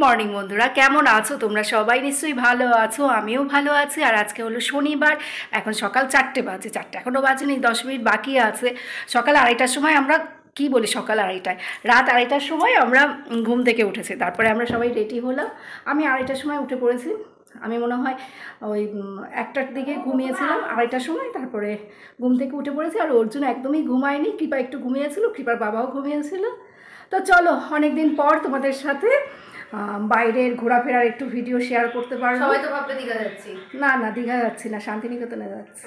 Morning বন্ধুরা, কেমন আছো তোমরা? সবাই নিশ্চয়ই ভালো আছো, আমিও ভালো আছি। আর আজকে হলো শনিবার, এখন সকাল 4টে বাজে, 4টে এখনও বাজেনি, 10 মিনিট বাকি আছে। সকাল 2:30টার সময় আমরা কি বলি, সকাল 2:30টায়, রাত 2:30টার সময় আমরা ঘুম থেকে উঠেছি। তারপরে আমরা সবাই রেডি হলাম। আমি 2:30টার সময় উঠে পড়েছি। আমি মনে হয় ওই 1টার দিকে ঘুমিয়েছিলাম, 2:30টার সময়। তারপরে ঘুম থেকে উঠে পড়েছি। আর অর্জুন একদমই ঘুমায়নি, কৃপা একটু ঘুমিয়েছিল, কৃপার বাবাও ঘুমিয়েছিল। তো চলো, অনেকদিন পর তোমাদের সাথে বাইরের ঘোরাফেরার একটু ভিডিও শেয়ার করতে পারবো। সবাই তো ভাবতে দীঘা যাচ্ছি। না না, দীঘা যাচ্ছি না, শান্তিনিকেতনে যাচ্ছি।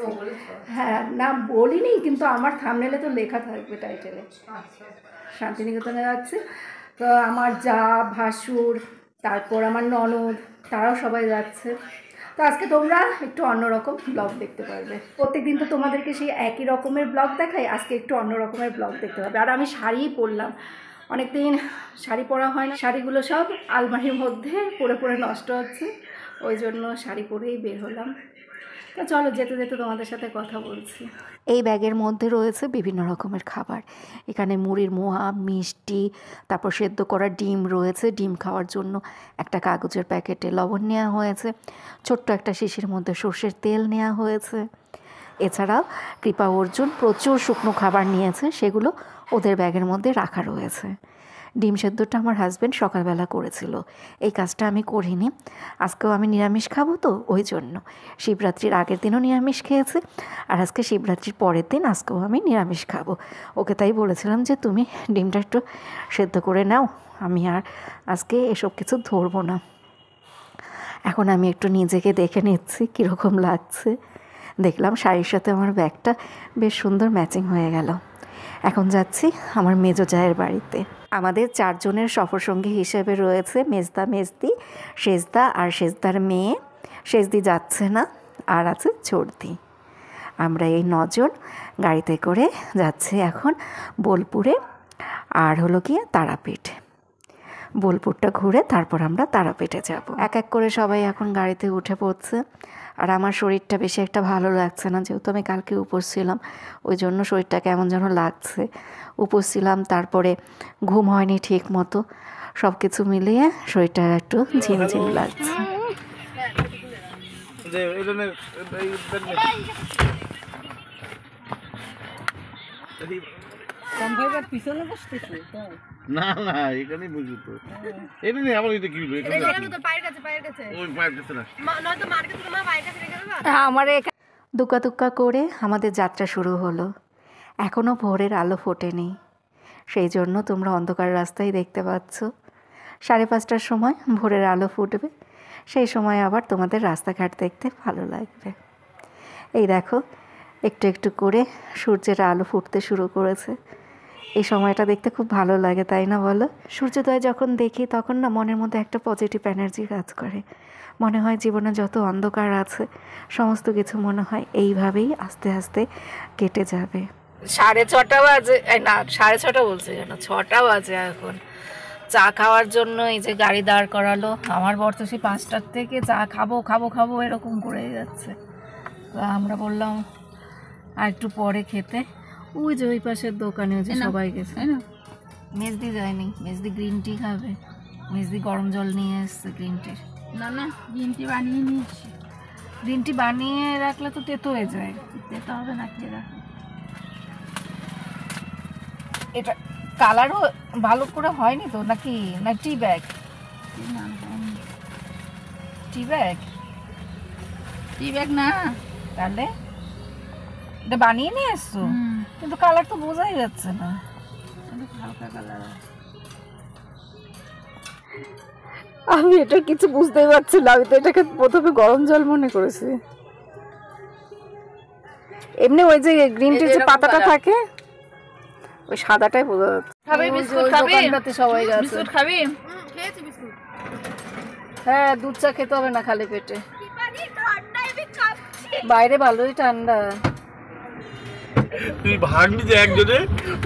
হ্যাঁ, না বলিনি, কিন্তু আমার থাম্বনেলে তো লেখা থাকবে টাইটেলে, শান্তিনিকেতনে যাচ্ছি। তো আমার যা, ভাসুর, তারপর আমার ননদ, তারাও সবাই যাচ্ছে। তো আজকে তোমরা একটু অন্যরকম ব্লগ দেখতে পারবে। প্রত্যেকদিন তো তোমাদেরকে সেই একই রকমের ব্লগ দেখাই, আজকে একটু অন্য রকমের ব্লগ দেখতে পাবে। আর আমি শাড়িই পরলাম, অনেকদিন শাড়ি পরা হয় না। শাড়িগুলো সব আলমারির মধ্যে পরে পরে নষ্ট হচ্ছে, ওই জন্য শাড়ি পরেই বের হলাম। তো চলো, যেতে যেতে তোমাদের সাথে কথা বলছি। এই ব্যাগের মধ্যে রয়েছে বিভিন্ন রকমের খাবার। এখানে মুড়ির মোয়া, মিষ্টি, তারপর সেদ্ধ করা ডিম রয়েছে। ডিম খাওয়ার জন্য একটা কাগজের প্যাকেটে লবণ নেওয়া হয়েছে। ছোট্ট একটা শিশির মধ্যে সর্ষের তেল নেওয়া হয়েছে। এছাড়াও কৃপা অর্জুন প্রচুর শুকনো খাবার নিয়েছে, সেগুলো ওদের ব্যাগের মধ্যে রাখা রয়েছে। ডিম সেদ্ধটা আমার হাজব্যান্ড সকালবেলা করেছিল, এই কাজটা আমি করিনি। আজকেও আমি নিরামিষ খাবো, তো ওই জন্য। শিবরাত্রির আগের দিনও নিরামিষ খেয়েছি, আর আজকে শিবরাত্রির পরের দিন আজকেও আমি নিরামিষ খাবো। ওকে তাই বলেছিলাম যে তুমি ডিমটা একটু সেদ্ধ করে নাও, আমি আর আজকে এসব কিছু ধরবো না। এখন আমি একটু নিজেকে দেখে নিচ্ছি কীরকম লাগছে। দেখলাম শাড়ির সাথে আমার ব্যাগটা বেশ সুন্দর ম্যাচিং হয়ে গেল। এখন যাচ্ছি আমার মেজো জায়ের বাড়িতে। আমাদের 4 জনের সফরসঙ্গী হিসেবে রয়েছে মেজদা, মেজদি, সেজদা আর সেজদার মেয়ে। সেজদি যাচ্ছে না, আর আছে চর্দি। আমরা এই 9 জন গাড়িতে করে যাচ্ছি এখন বোলপুরে, আর হলো গিয়ে তারাপীঠ। বোলপুরটা ঘুরে তারপর আমরা তারাপীঠে যাব। এক এক করে সবাই এখন গাড়িতে উঠে পড়ছে। আর আমার শরীরটা বেশি একটা ভালো লাগছে না, যেহেতু আমি কালকে উপোস ছিলাম, ওই জন্য শরীরটা কেমন যেন লাগছে। উপোস ছিলাম, তারপরে ঘুম হয়নি ঠিক মতো, সব কিছু মিলিয়ে শরীরটা একটু ঝিমঝিম লাগছে। না না, এখানেই বুঝলি তো। এটা নেই, আমার এটা কি বলবো, আমার দুক্কা দুক্কা করে আমাদের যাত্রা শুরু হলো। এখনও ভোরের আলো ফোটেনি, সেই জন্য তোমরা অন্ধকার রাস্তায় দেখতে পাচ্ছ। 5:30টার সময় ভোরের আলো ফুটবে, সেই সময় আবার তোমাদের রাস্তাঘাট দেখতে ভালো লাগবে। এই দেখো, একটু একটু করে সূর্যের আলো ফুটতে শুরু করেছে। এই সময়টা দেখতে খুব ভালো লাগে, তাই না বলো? সূর্যোদয় যখন দেখি তখন না মনের মধ্যে একটা পজিটিভ এনার্জি কাজ করে। মনে হয় জীবনে যত অন্ধকার আছে সমস্ত কিছু মনে হয় এইভাবেই আস্তে আস্তে কেটে যাবে। 6:30 বাজে, না 6:30 বলছে কেন, 6টা বাজে এখন। চা খাওয়ার জন্য এই যে গাড়ি দাঁড় করালো। আমার বর তো সেই 5টার থেকে চা খাবো খাবো খাবো এরকম করেই যাচ্ছে। তো আমরা বললাম আর একটু পরে খেতে। ওই যে ওই পাশের দোকানে যে সবাই গেছে। মেজদি যায়নি, মেজদি গ্রিন টি খাবে। মেজদি গরম জল নিয়ে এসছে গ্রিন টির। না না, গ্রিন টি বানিয়ে নিয়েছি। গ্রিন টি বানিয়ে রাখলে তো তেতো হয়ে যায়। তেতো হবে না, খেয়ে রাখো। এটা কালারও ভালো করে হয়নি তো নাকি? না টি ব্যাগ? টি ব্যাগ? টি ব্যাগ না, তাহলে এটা বানিয়ে নিয়ে এসছো, কিন্তু কালার তো বোঝাই যাচ্ছে না। হালকা কালার। আমি এটা কিছু বুঝতেই পারছি না, আমি তো এটাকে প্রথমে গরম জল মনে করেছি। এমনি ওই যে গ্রিন টির যে পাতাটা থাকে ওই সাদাটাই বোঝা যাচ্ছে। খাবি বিস্কুট? খাবি? দোকানটাতে সবাই গেছে। বিস্কুট খাবি? খেয়েছি বিস্কুট। হ্যাঁ, দুধ চা খেতে হবে না খালি পেটে। বাইরে ভালোই ঠান্ডা। তুই ভাগনি যে একজনে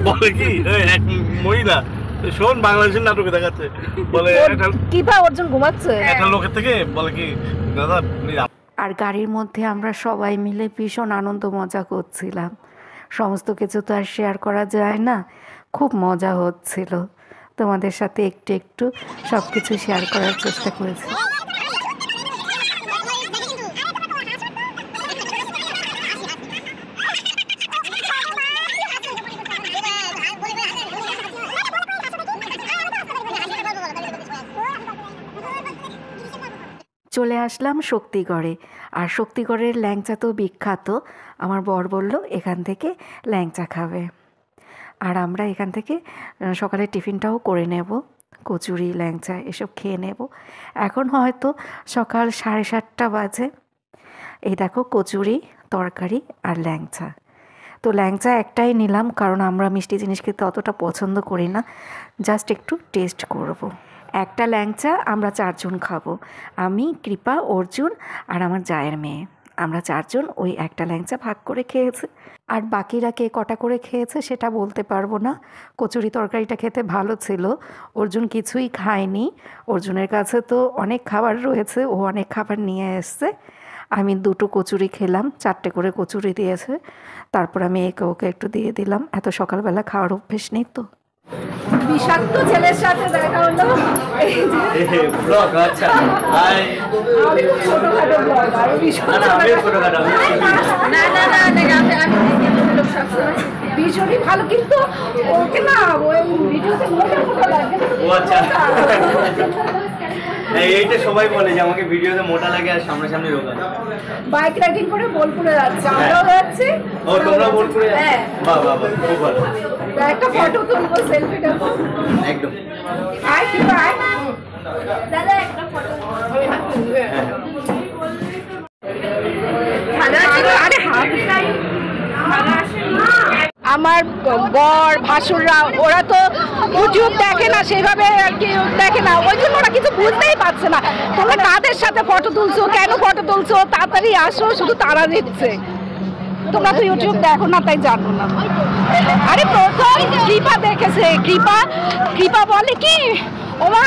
বলে কি, এক মহিলা শোন বাংলাদেশের নাটকে দেখাচ্ছে, বলে কিপা অর্জুন ঘুমাচ্ছে একটা লোকের থেকে বলে কি, দাদা আর গাড়ির মধ্যে আমরা সবাই মিলে ভীষণ আনন্দ মজা করছিলাম। সমস্ত কিছু তো আর শেয়ার করা যায় না, খুব মজা হচ্ছিল। তোমাদের সাথে একটু একটু সব কিছু শেয়ার করার চেষ্টা করেছি। চলে আসলাম শক্তিগড়ে। আর শক্তিগড়ের ল্যাংচা তো বিখ্যাত। আমার বর বলল এখান থেকে ল্যাংচা খাবে, আর আমরা এখান থেকে সকালে টিফিনটাও করে নেব, কচুরি ল্যাংচা এসব খেয়ে নেব। এখন হয়তো সকাল 7:30 বাজে। এই দেখো কচুরি, তরকারি আর ল্যাংচা। তো ল্যাংচা একটাই নিলাম, কারণ আমরা মিষ্টি জিনিস খেতে অতটা পছন্দ করি না, জাস্ট একটু টেস্ট করব। একটা ল্যাংচা আমরা 4 জন খাবো, আমি, কৃপা, অর্জুন আর আমার জায়ের মেয়ে। আমরা 4 জন ওই একটা ল্যাংচা ভাগ করে খেয়েছি। আর বাকিরা কে কটা করে খেয়েছে সেটা বলতে পারবো না। কচুরি তরকারিটা খেতে ভালো ছিল, অর্জুন কিছুই খায়নি। অর্জুনের কাছে তো অনেক খাবার রয়েছে, ও অনেক খাবার নিয়ে এসছে। আমি 2টো কচুরি খেলাম, 4টে করে কচুরি দিয়েছে। তারপর আমি ওকে একটু দিয়ে দিলাম, এত সকালবেলা খাওয়ার অভ্যেস নেই তো। বিষাক্ত ছেলের সাথে দেখা হলো। ব্লগ, আচ্ছা। হাই। আমি ছোটখাটো ব্লগ, আর ভীষণই ভালো, কিন্তু ওকে না ওই ভিডিওতে মোটা মোটা লাগে। ও আচ্ছা, এইটা সবাই বলে যে আমাকে ভিডিওতে মোটা লাগে আর সামনাসামনি রোগা। বাইক রাইডিং করে বোলপুরে যাচ্ছে, আমরাও যাচ্ছি। ও তোমরা বোলপুরে? হ্যাঁ। বাহ বাহ বাহ, খুব ভালো। একটা ফটো তুলবো, সেলফি নেবো। একদম। আয় কি ভাই, দাদা একটা ফটো। আরে হাত নাই। আমার বর ভাসুররা ওরা তো ইউটিউব দেখে না, সেইভাবে আর কি দেখে না, ওই জন্য ওরা কিছু বুঝতেই পারছে না। তোমরা কাদের সাথে ফটো তুলছো, কেন ফটো তুলছো, তাড়াতাড়ি আসো, শুধু তারা দিচ্ছে। তোমরা তো ইউটিউব দেখো না, তাই জানো না। আরে প্রথম কৃপা দেখেছে, কৃপা বলে কি ওমা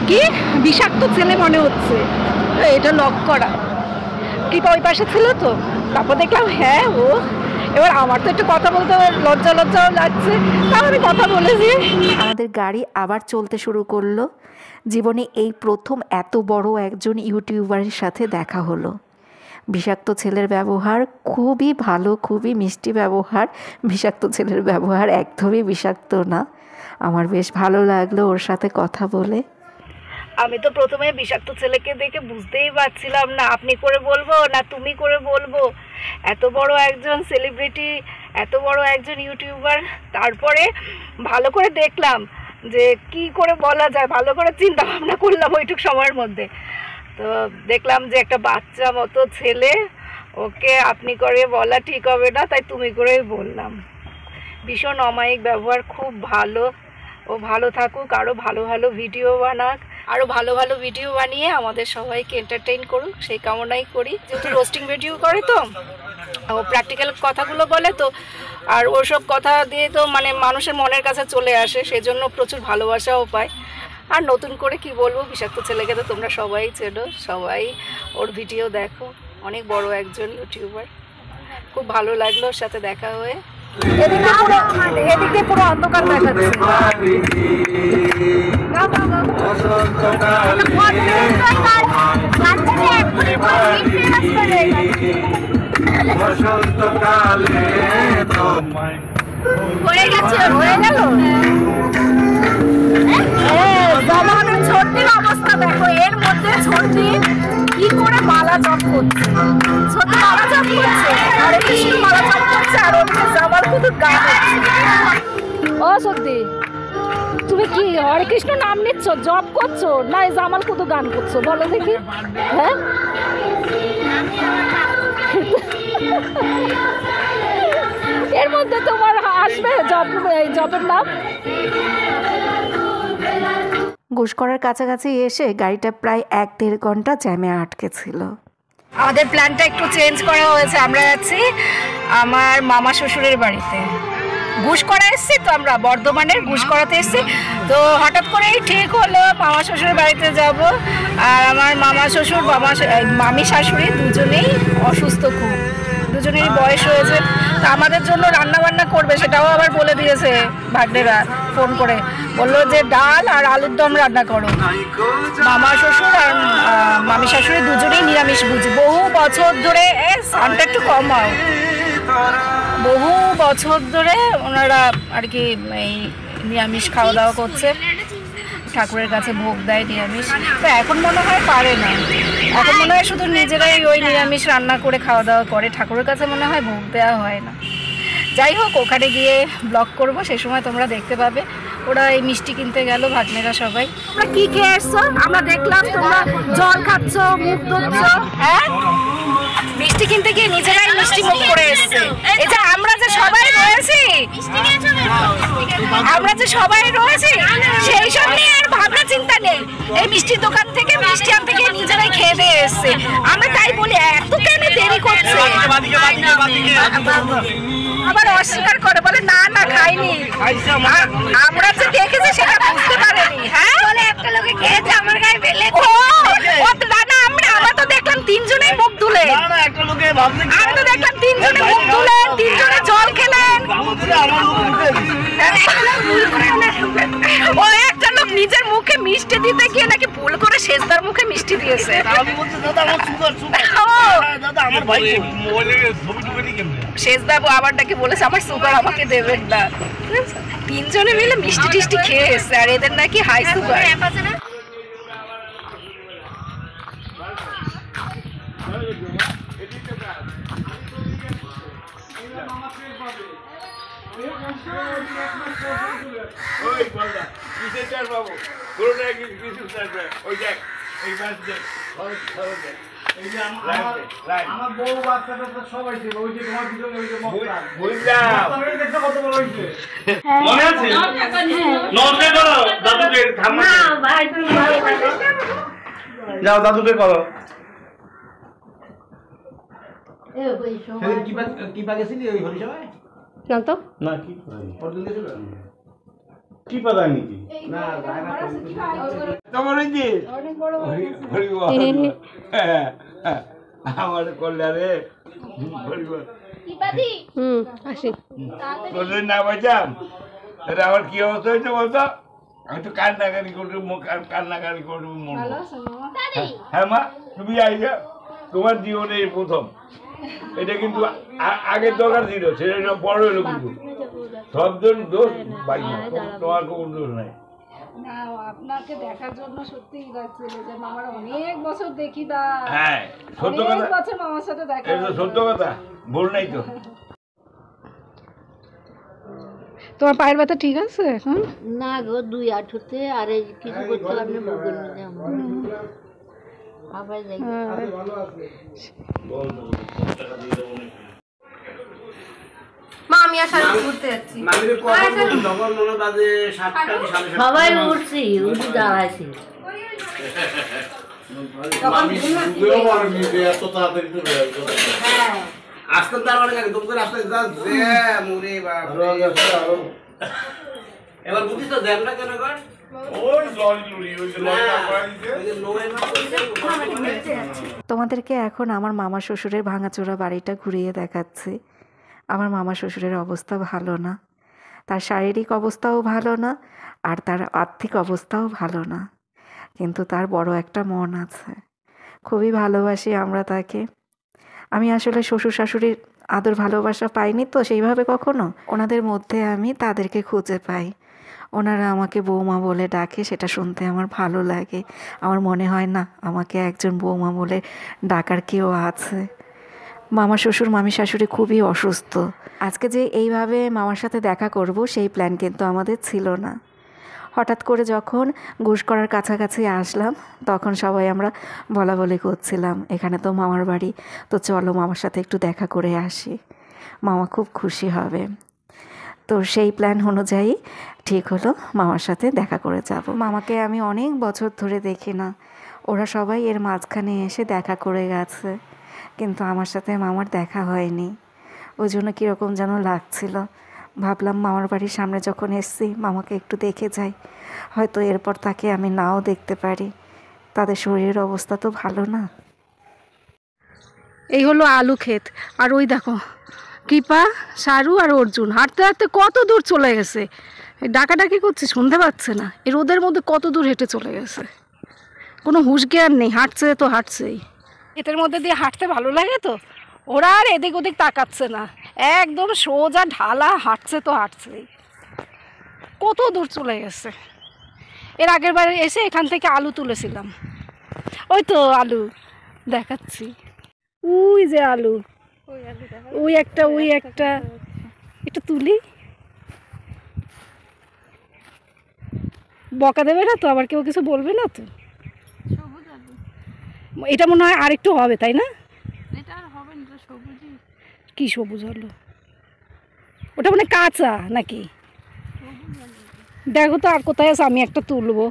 কি বিষাক্ত ছেলে মনে হচ্ছে, এটা লক করা। কৃপা ওই পাশে ছিল তো, তারপর দেখলাম হ্যাঁ ও। এবার আমার তো একটু কথা বলতে লজ্জাও লাগছে, তাহলে কথা বলেছি। আমাদের গাড়ি আবার চলতে শুরু করলো। জীবনে এই প্রথম এত বড় একজন ইউটিউবারের সাথে দেখা হলো। বিষাক্ত ছেলের ব্যবহার খুবই ভালো, খুবই মিষ্টি ব্যবহার। বিষাক্ত ছেলের ব্যবহার একদমই বিষাক্ত না। আমার বেশ ভালো লাগলো ওর সাথে কথা বলে। আমি তো প্রথমে বিষাক্ত ছেলেকে দেখে বুঝতেই পারছিলাম না আপনি করে বলবো না তুমি করে বলবো। এত বড় একজন সেলিব্রিটি, এত বড় একজন ইউটিউবার, তারপরে ভালো করে দেখলাম যে কি করে বলা যায়, ভালো করে চিন্তা ভাবনা করলাম ওইটুক সময়ের মধ্যে। তো দেখলাম যে একটা বাচ্চা মতো ছেলে, ওকে আপনি করে বলা ঠিক হবে না, তাই তুমি করেই বললাম। ভীষণ অমায়িক ব্যবহার, খুব ভালো। ও ভালো থাকুক, আরও ভালো ভালো ভিডিও বানাক, আরও ভালো ভালো ভিডিও বানিয়ে আমাদের সবাইকে এন্টারটেইন করুক, সেই কামনাই করি। যেহেতু রোস্টিং ভিডিও করে তো ও প্র্যাকটিক্যাল কথাগুলো বলে, তো আর ওসব কথা দিয়ে তো মানে মানুষের মনের কাছে চলে আসে, সেজন্য প্রচুর ভালোবাসাও পায়। আর নতুন করে কি বলবো, বিষাক্ত ছেলেকে তো তোমরা সবাই চেনো, সবাই ওর ভিডিও দেখো, অনেক বড় একজন ইউটিউবার। খুব ভালো লাগলো ওর সাথে দেখা হয়ে। এদিকে পুরো অন্ধকার দেখাচ্ছে। হয়ে গেল। জমানোর ছোট্টির অবস্থা দেখো, এর মধ্যে ছোট্টি কি করে মালা জপ করছে, ছোট্টি মালা জপ করছে, হরে কৃষ্ণ মালা জপ করছে, আর ওদিকে জামাল কুতুর গান হচ্ছে। ও সত্যি তুমি কি হরে কৃষ্ণ নাম নিচ্ছ, জপ করছো, না জামাল কুতুর গান করছো, বলো দেখি। হ্যাঁ এর মধ্যে তোমার আসবে জপের নাম। ঘুষকরার কাছাকাছি এসে গাড়িটা প্রায় 1-1.5 ঘন্টা জ্যামে আটকে ছিল। আমাদের প্ল্যানটা একটু চেঞ্জ করা হয়েছে, আমরা যাচ্ছি আমার মামা শ্বশুরের বাড়িতে। ঘুষকরা এসছি তো, আমরা বর্ধমানের ঘুষকরাতে এসছি, তো হঠাৎ করেই ঠিক হলো মামা শ্বশুরের বাড়িতে যাব। আর আমার মামা শ্বশুর মামি শাশুড়ি দুজনেই অসুস্থ, খুব দুজনেরই বয়স হয়েছে, তা আমাদের জন্য রান্না বান্না করবে সেটাও আবার বলে দিয়েছে ভাগ্নেরা ফোন করে, বললো যে ডাল আর আলুর দম রান্না করো। মামা শ্বশুর আর মামি শাশুড়ি দুজনেই নিরামিষ বুঝি, বহু বছর ধরে সানটা একটু কম হয়, বহু বছর ধরে ওনারা আর কি এই নিরামিষ খাওয়া দাওয়া করছে, ঠাকুরের কাছে ভোগ দেয় নিরামিষ। তো এখন মনে হয় পারে না, এখন মনে হয় শুধু নিজেরাই ওই নিরামিষ রান্না করে খাওয়া দাওয়া করে, ঠাকুরের কাছে মনে হয় ভোগ দেওয়া হয় না। যাই হোক, ওখানে গিয়ে ব্লগ করবো, সেই সময় তোমরা দেখতে পাবে। ওরা এই মিষ্টি কিনতে গেল ভাগ্নেরা সবাই। তোমরা কি খেয়ে এসছো? আমরা দেখলাম তোমরা জল খাচ্ছ, মুখ ধুচ্ছ। হ্যাঁ, মিষ্টি কিনতে গিয়ে নিজেরাই মিষ্টি মুখ করে এসছে। এই যে আমরা যে সবাই রয়েছি, সেই সব নিয়ে আর ভাবনা চিন্তা নেই। এই মিষ্টির দোকান থেকে মিষ্টি আনতে গিয়ে নিজেরাই খেয়ে দিয়ে এসছে। আমরা তাই বলি এত কেন দেরি করছে, আবার অস্বীকার করে, বলে না না খাইনি, আমরা যে দেখেছি সেটা বুঝতে পারেনি। হ্যাঁ, বলে একটা লোকে খেয়েছে আমার গায়ে ফেলে। ও দাদা, আমরা তো দেখলাম তিনজনেই মুখ ধুলেন, আমি তো দেখলাম তিনজনে মুখ ধুলেন, তিনজনে জল খেলেন। ও একটা লোক নিজের মুখে মিষ্টি দিতে গিয়ে নাকি ভুল করে শেষদার মুখে মিষ্টি দিয়েছে। শেষদাবু আবার নাকি বলেছে আমার সুগার, আমাকে দেবেন না। তিনজনে মিলে মিষ্টি টিষ্টি খেয়ে এসছে, আর এদের নাকি হাই সুগার। আমার বউ বাচ্চাটা তো সবাই ছিল, ওই যে তোমার পিছনে ওই যে মনে আছে? নমস্কার করো দাদুকে, যাও দাদুকে করো। কি পা গেছিলি ওই হরিসভায়? না তো, না কি পাতা নাকি? না তোমার ওই যে আমার কল্যাণে না পাইতাম, আমার কি অবস্থা হয়েছে বলতো? আমি তো কান্নাকানি করবো, কান্নাকানি করবো মন। হ্যাঁ মা, তুমি আইসা, তোমার জীবনে এই প্রথম। এটা কিন্তু আগের দরকার ছিল, সেটা বড় হলো, কিন্তু সবজন দোষ বাই, তোমার কোনো দোষ নাই। না, আপনাকে দেখার জন্য সত্যিই লাগছিল যে মামার অনেক বছর দেখি না। হ্যাঁ, সত্য কথা, অনেক বছর মামার সাথে দেখা। এটা সত্য কথা, ভুল নাই তো। তোমার পায়ের ব্যথা ঠিক আছে এখন? না গো, 2-8 হতে আর এই কিছু করছিলাম না, বুকের মধ্যে আমার আবার যাই। মা আমি আর সাথে ঘুরতে যাচ্ছি। সবাই উঠছি, উঠে দাঁড়াইছি। আজকাল তার অনেক আগে তুমি আসলে এবার বুঝিস তো জ্যামটা কেন কর? তোমাদেরকে এখন আমার মামা শ্বশুরের ভাঙাচোরা বাড়িটা ঘুরিয়ে দেখাচ্ছি। আমার মামা শ্বশুরের অবস্থা ভালো না, তার শারীরিক অবস্থাও ভালো না, আর তার আর্থিক অবস্থাও ভালো না, কিন্তু তার বড় একটা মন আছে। খুবই ভালোবাসি আমরা তাকে। আমি আসলে শ্বশুর শাশুড়ির আদর ভালোবাসা পাইনি তো সেইভাবে কখনো, ওনাদের মধ্যে আমি তাদেরকে খুঁজে পাই। ওনারা আমাকে বৌমা বলে ডাকে, সেটা শুনতে আমার ভালো লাগে। আমার মনে হয় না আমাকে একজন বৌমা বলে ডাকার কেউ আছে। মামা শ্বশুর মামি শাশুড়ি খুবই অসুস্থ। আজকে যে এইভাবে মামার সাথে দেখা করব সেই প্ল্যান কিন্তু আমাদের ছিল না। হঠাৎ করে যখন ঘুষ করার কাছাকাছি আসলাম তখন সবাই আমরা বলা বলি করছিলাম, এখানে তো মামার বাড়ি, তো চলো মামার সাথে একটু দেখা করে আসি, মামা খুব খুশি হবে। তো সেই প্ল্যান অনুযায়ী ঠিক হলো মামার সাথে দেখা করে যাব। মামাকে আমি অনেক বছর ধরে দেখি না, ওরা সবাই এর মাঝখানে এসে দেখা করে গেছে, কিন্তু আমার সাথে মামার দেখা হয়নি। ওই জন্য কীরকম যেন লাগছিল। ভাবলাম মামার বাড়ির সামনে যখন এসছি মামাকে একটু দেখে যাই, হয়তো এরপর তাকে আমি নাও দেখতে পারি, তাদের শরীরের অবস্থা তো ভালো না। এই হলো আলু ক্ষেত, আর ওই দেখো কৃপা, সারু আর অর্জুন হাঁটতে হাঁটতে কত দূর চলে গেছে। ডাকাডাকি করছে, শুনতে পাচ্ছে না। এই রোদের মধ্যে কত দূর হেঁটে চলে গেছে, কোনো হুঁশ জ্ঞান নেই। হাঁটছে তো হাঁটছেই। এদের মধ্যে দিয়ে হাঁটতে ভালো লাগে তো, ওরা আর এদিক ওদিক তাকাচ্ছে না, একদম সোজা ঢালা হাঁটছে তো হাঁটছেই। কত দূর চলে গেছে। এর আগের বার এসে এখান থেকে আলু তুলেছিলাম, ওই তো আলু দেখাচ্ছি, ওই যে আলু, ওই একটা একটু তুলি। বকা দেবে না তো, আবার কেউ কিছু বলবে না তো? এটা মনে হয় আরেকটু হবে, তাই না? কি সবুজ আলু? ওটা মানে কাঁচা নাকি? দেখো তো আর কোথায় আছে, আমি একটা তুলবো।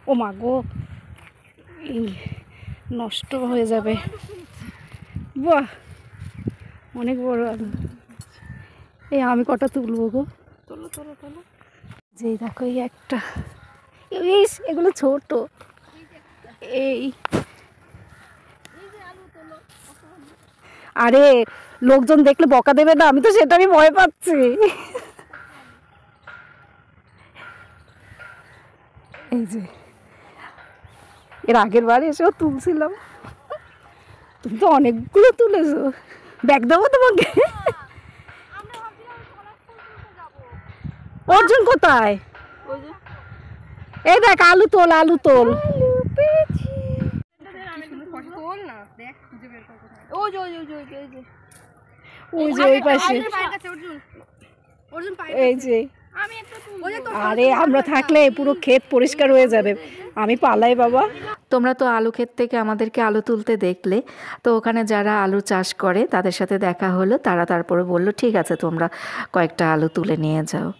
ও মা গো, নষ্ট হয়ে যাবে। বাহ, অনেক বড় আলু। এই আমি কটা তুলবো গো? যেই দেখো এই একটা, এগুলো ছোট। এই আরে লোকজন দেখলে বকা দেবে না? আমি তো সেটারই ভয় পাচ্ছি। এই যে এর আগের বার এসেও তুলছিলাম, তুমি তো অনেকগুলো তুলেছো। ব্যাগ দেবো তোমাকে? অর্জুন কোথায়? এই দেখ আলু তোল, আলু তোল। ওই যে ওই পাশে, এই যে। আরে আমরা থাকলে পুরো ক্ষেত পরিষ্কার হয়ে যাবে। আমি পালাই বাবা। তোমরা তো আলু ক্ষেত থেকে আমাদেরকে আলু তুলতে দেখলে, তো ওখানে যারা আলু চাষ করে তাদের সাথে দেখা হলো। তারা তারপরে বললো ঠিক আছে তোমরা কয়েকটা আলু তুলে নিয়ে যাও।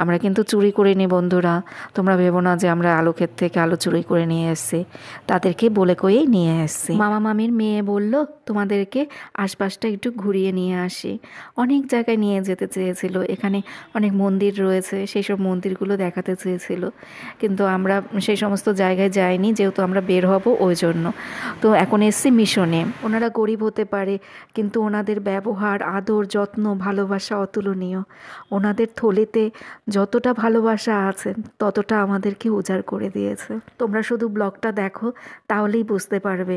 আমরা কিন্তু চুরি করে নিই বন্ধুরা, তোমরা ভেবো না যে আমরা আলু ক্ষেত থেকে আলু চুরি করে নিয়ে এসেছি, তাদেরকে বলে কয়েই নিয়ে এসেছি। মামা মামির মেয়ে বলল তোমাদেরকে আশপাশটা একটু ঘুরিয়ে নিয়ে আসি। অনেক জায়গায় নিয়ে যেতে চেয়েছিল, এখানে অনেক মন্দির রয়েছে, সেই সব মন্দিরগুলো দেখাতে চেয়েছিল, কিন্তু আমরা সেই সমস্ত জায়গায় যাইনি, যেহেতু আমরা বের হব ওই জন্য। তো এখন এসছি মিশনে। ওনারা গরিব হতে পারে, কিন্তু ওনাদের ব্যবহার, আদর, যত্ন, ভালোবাসা অতুলনীয়। ওনাদের থলিতে যতটা ভালোবাসা আছে ততটা আমাদেরকে উজাড় করে দিয়েছে। তোমরা শুধু ব্লগটা দেখো, তাহলেই বুঝতে পারবে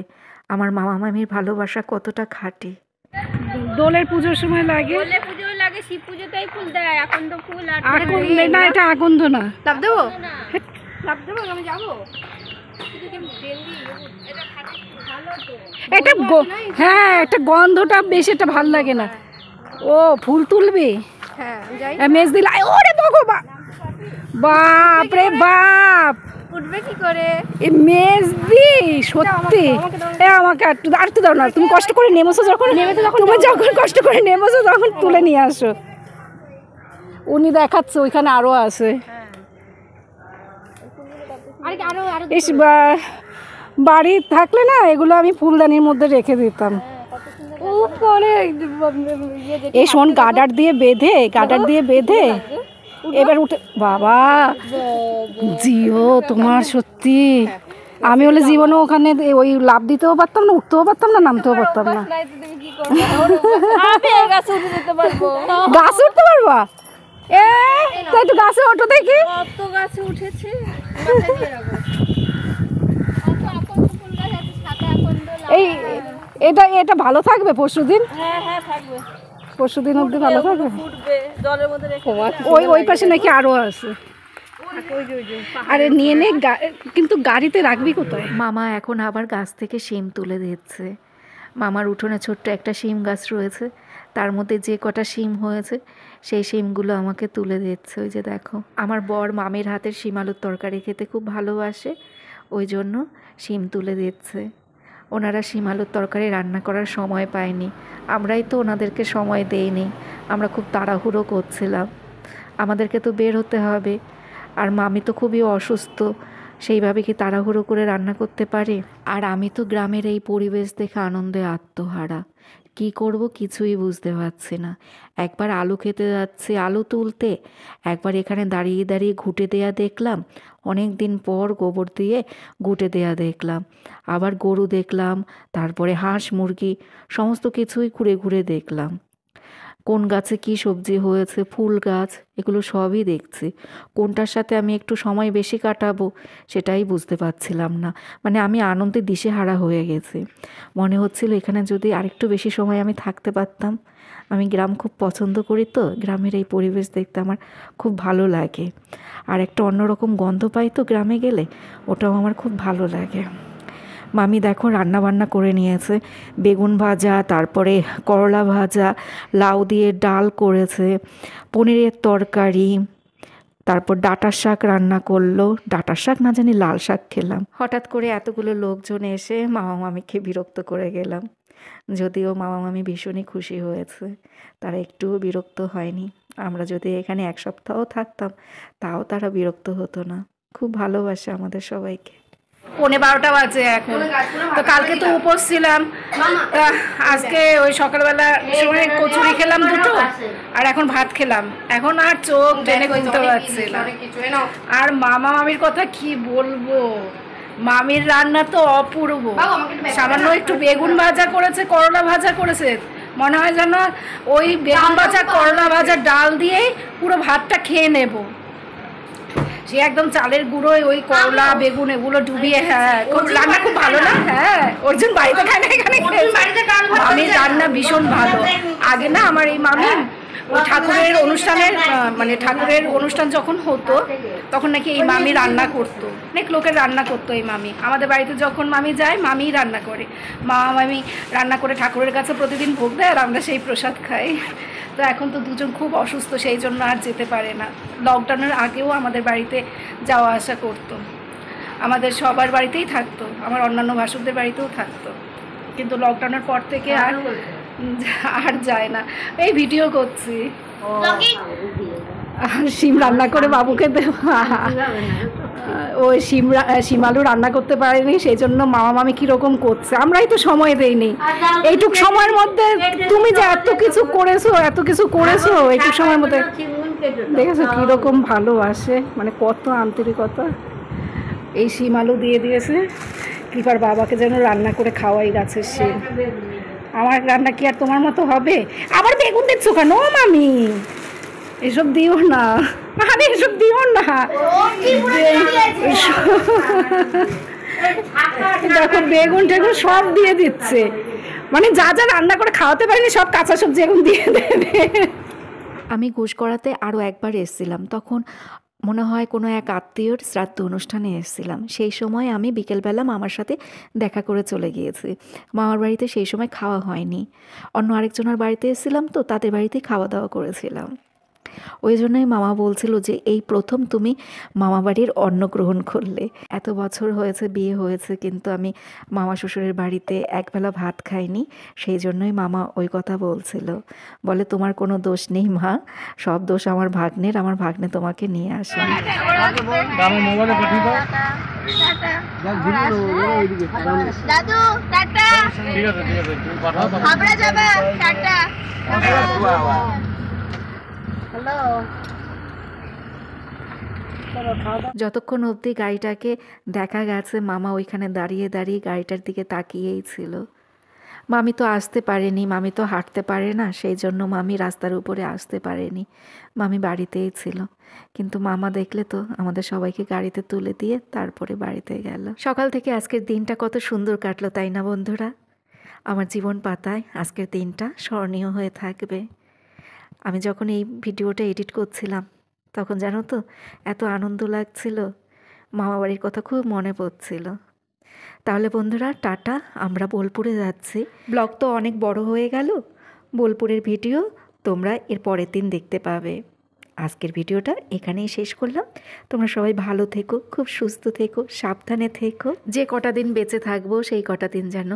আমার মামা মামির ভালোবাসা কতটা খাঁটি। দোলের পুজোর সময় লাগে, শিব পুজোতেই ফুল দেয়। এখন তো ফুল আর আকন্দ না, এটা আকন্দ না। লাভ দেবো? আমি যাবো। এটা হ্যাঁ, একটা গন্ধটা বেশ, এটা ভাল লাগে না। ও ফুল তুলবি? হ্যাঁ যাই। মেজ দিল, ওরে ভগবান, বাপ রে বাপ, উঠবে কি করে? এই মেজদি সত্যি। আমাকে আর একটু দাও না, তুমি কষ্ট করে নেমেছো যখন, তুমি যখন কষ্ট করে নেমেছো তখন তুলে নিয়ে আসো। উনি দেখাচ্ছে ওইখানে আরো আছে। ইস, বাড়ি থাকলে না এগুলো আমি ফুলদানির মধ্যে রেখে দিতাম। এই শোন, গার্ডার দিয়ে বেঁধে এবার উঠে। বাবা জিও, তোমার সত্যি, আমি হলে জীবনে ওখানে ওই লাভ দিতেও পারতাম না, উঠতেও পারতাম না, নামতেও পারতাম না। গাছ উঠতে পারবা? তাই তো, গাছে ওঠো দেখি। গাছে উঠেছে। এই এটা ভালো থাকবে পরশুদিন? হ্যাঁ থাকবে। পরশুদিন অবধি ভালো থাকবে। ফুটবে জলের মধ্যে রেখে। ওই পাশে নাকি আরো আছে। আরে নিয়ে নে, কিন্তু গাড়িতে রাখবি কোথায়? মামা এখন আবার গাছ থেকে শিম তুলে দিচ্ছে। মামার উঠোনে ছোট্ট একটা শিম গাছ রয়েছে, তার মধ্যে যে কটা শিম হয়েছে সেই শিমগুলো আমাকে তুলে দিচ্ছে। ওই যে দেখো, আমার বর মামির হাতের শিম আলুর তরকারি খেতে খুব ভালোবাসে, ওই জন্য শিম তুলে দিচ্ছে। ওনারা শিম আলুর তরকারি রান্না করার সময় পায়নি, আমরাই তো ওনাদেরকে সময় দেইনি। আমরা খুব তাড়াহুড়ো করছিলাম, আমাদেরকে তো বের হতে হবে, আর মামি তো খুবই অসুস্থ, সেইভাবে কি তাড়াহুড়ো করে রান্না করতে পারি? আর আমি তো গ্রামের এই পরিবেশ দেখে আনন্দে আত্মহারা। কি করব কিছুই বুঝতে পারছি না। একবার আলু খেতে যাচ্ছি আলু তুলতে, একবার এখানে দাঁড়িয়ে দাঁড়িয়ে ঘুঁটে দেয়া দেখলাম, অনেক দিন পর গোবর দিয়ে ঘুঁটে দেয়া দেখলাম, আবার গরু দেখলাম, তারপরে হাঁস মুরগি সমস্ত কিছুই ঘুরে ঘুরে দেখলাম। কোন গাছে কি সবজি হয়েছে, ফুল গাছ, এগুলো সবই দেখছি। কোনটার সাথে আমি একটু সময় বেশি কাটাবো সেটাই বুঝতে পারছিলাম না। মানে আমি আনন্দে দিশেহারা হয়ে গেছি। মনে হচ্ছিল এখানে যদি আরেকটু বেশি সময় আমি থাকতে পারতাম। আমি গ্রাম খুব পছন্দ করি, তো গ্রামের এই পরিবেশ দেখতে আমার খুব ভালো লাগে। আর একটা অন্যরকম গন্ধ পাই তো গ্রামে গেলে, ওটাও আমার খুব ভালো লাগে। মামি দেখো রান্না বান্না করে নিয়েছে, বেগুন ভাজা, তারপরে করলা ভাজা, লাউ দিয়ে ডাল করেছে, পনিরের তরকারি, তারপর ডাঁটার শাক রান্না করলো। ডাঁটার শাক না জানি লাল শাক খেলাম। হঠাৎ করে এতগুলো লোকজন এসে মামা মামিকে বিরক্ত করে গেলাম। যদিও মামা মামি ভীষণই খুশি হয়েছে, তারা একটুও বিরক্ত হয়নি। আমরা যদি এখানে 1 সপ্তাহ থাকতাম তাও তারা বিরক্ত হতো না। খুব ভালোবাসে আমাদের সবাইকে। 11:15 বাজে এখন। তো কালকে তো উপোস ছিলাম, তা আজকে ওই সকালবেলা সময় কচুরি খেলাম 2টো, আর এখন ভাত খেলাম। এখন আর চোখ টেনে খুলতে পারছি না। আর মামা মামির কথা কি বলবো, মামির রান্না তো অপূর্ব। সামান্য একটু বেগুন ভাজা করেছে, করলা ভাজা করেছে, মনে হয় যেন ওই বেগুন ভাজা করলা ভাজা ডাল দিয়েই পুরো ভাতটা খেয়ে নেব। সে একদম চালের গুঁড়োয় ওই করলা বেগুন এগুলো ডুবিয়ে, হ্যাঁ খুব রান্না খুব ভালো না। হ্যাঁ অর্জুন বাড়িতে খায় না, এখানে মামির রান্না ভীষণ ভালো। আগে না আমার এই মামি ওই ঠাকুরের অনুষ্ঠানের মানে ঠাকুরের অনুষ্ঠান যখন হতো তখন নাকি এই মামি রান্না করতো, অনেক লোকের রান্না করতো এই মামি। আমাদের বাড়িতে যখন মামি যায় মামিই রান্না করে, মামি রান্না করে ঠাকুরের কাছে প্রতিদিন ভোগ দেয় আর আমরা সেই প্রসাদ খাই। তো এখন তো দুজন খুব অসুস্থ, সেই জন্য আর যেতে পারে না। লকডাউনের আগেও আমাদের বাড়িতে যাওয়া আসা করতো, আমাদের সবার বাড়িতেই থাকতো, আমার অন্যান্য ভাসুরদের বাড়িতেও থাকতো। কিন্তু লকডাউনের পর থেকে আর যায় না। এই ভিডিও করছি, শিম রান্না করে বাবুকে দেওয়া। ওই শিম আলু রান্না করতে পারেনি, সেই জন্য মামা মামি কিরকম করছে। আমরাই তো সময় দেইনি। এইটুক সময়ের মধ্যে তুমি যে এত কিছু করেছো এইটুক সময়ের মধ্যে দেখেছো কিরকম ভালোবাসে, মানে কত আন্তরিকতা। এই শিম আলু দিয়ে দিয়েছে, কৃপার বাবাকে যেন রান্না করে খাওয়াই গাছের শিম। আমার রান্না কি আর তোমার মতো হবে? আবার বেগুন দিচ্ছ কেন মামি? এসব দিও না, আরে এসব দিও না। দেখো বেগুন টেগুন সব দিয়ে দিচ্ছে, মানে যা যা রান্না করে খাওয়াতে পারিনি সব কাঁচা সবজি এখন দিয়ে দেবে। আমি ঘুষকরাতে আরও একবার এসেছিলাম, তখন মনে হয় কোনো এক আত্মীয়র শ্রাদ্ধ অনুষ্ঠানে এসেছিলাম। সেই সময় আমি বিকেলবেলা মামার সাথে দেখা করে চলে গিয়েছি। মামার বাড়িতে সেই সময় খাওয়া হয়নি, অন্য আরেকজনের বাড়িতে এসেছিলাম, তো তাদের বাড়িতেই খাওয়া দাওয়া করেছিলাম। ওই জন্যই মামা বলছিল যে এই প্রথম তুমি মামা বাড়ির অন্ন গ্রহণ করলে। এত বছর হয়েছে বিয়ে হয়েছে, কিন্তু আমি মামা শ্বশুরের বাড়িতে একবেলা ভাত খাইনি, সেই জন্যই মামা ওই কথা বলছিল। বলে তোমার কোনো দোষ নেই মা, সব দোষ আমার ভাগ্নের, আমার ভাগ্নে তোমাকে নিয়ে আসে। দাদু টাটা, হাবড়া যাবে টাটা। যতক্ষণ অবধি গাড়িটাকে দেখা গেছে মামা ওইখানে দাঁড়িয়ে দাঁড়িয়ে গাড়িটার দিকে তাকিয়েই ছিল। মামি তো আসতে পারেনি, মামি তো হাঁটতে পারে না, সেই জন্য মামি রাস্তার উপরে আসতে পারেনি, মামি বাড়িতেই ছিল। কিন্তু মামা দেখলে তো আমাদের সবাইকে গাড়িতে তুলে দিয়ে তারপরে বাড়িতে গেল। সকাল থেকে আজকের দিনটা কত সুন্দর কাটলো, তাই না বন্ধুরা? আমার জীবন পাতায় আজকের দিনটা স্মরণীয় হয়ে থাকবে। আমি যখন এই ভিডিওটা এডিট করছিলাম তখন জানো তো এত আনন্দ লাগছিল, মামাবাড়ির কথা খুব মনে পড়ছিল। তাহলে বন্ধুরা টাটা, আমরা বোলপুরে যাচ্ছি। ব্লগ তো অনেক বড় হয়ে গেল, বোলপুরের ভিডিও তোমরা এর পরের দিন দেখতে পাবে। আজকের ভিডিওটা এখানেই শেষ করলাম। তোমরা সবাই ভালো থেকো, খুব সুস্থ থেকো, সাবধানে থেকো। যে কটা দিন বেঁচে থাকবো সেই কটা দিন যেন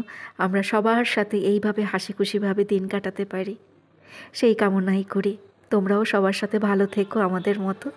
আমরা সবার সাথে এইভাবে হাসি খুশিভাবে দিন কাটাতে পারি, সেই কামনাই করি। তোমরাও সবার সাথে ভালো থেকো আমাদের মতো।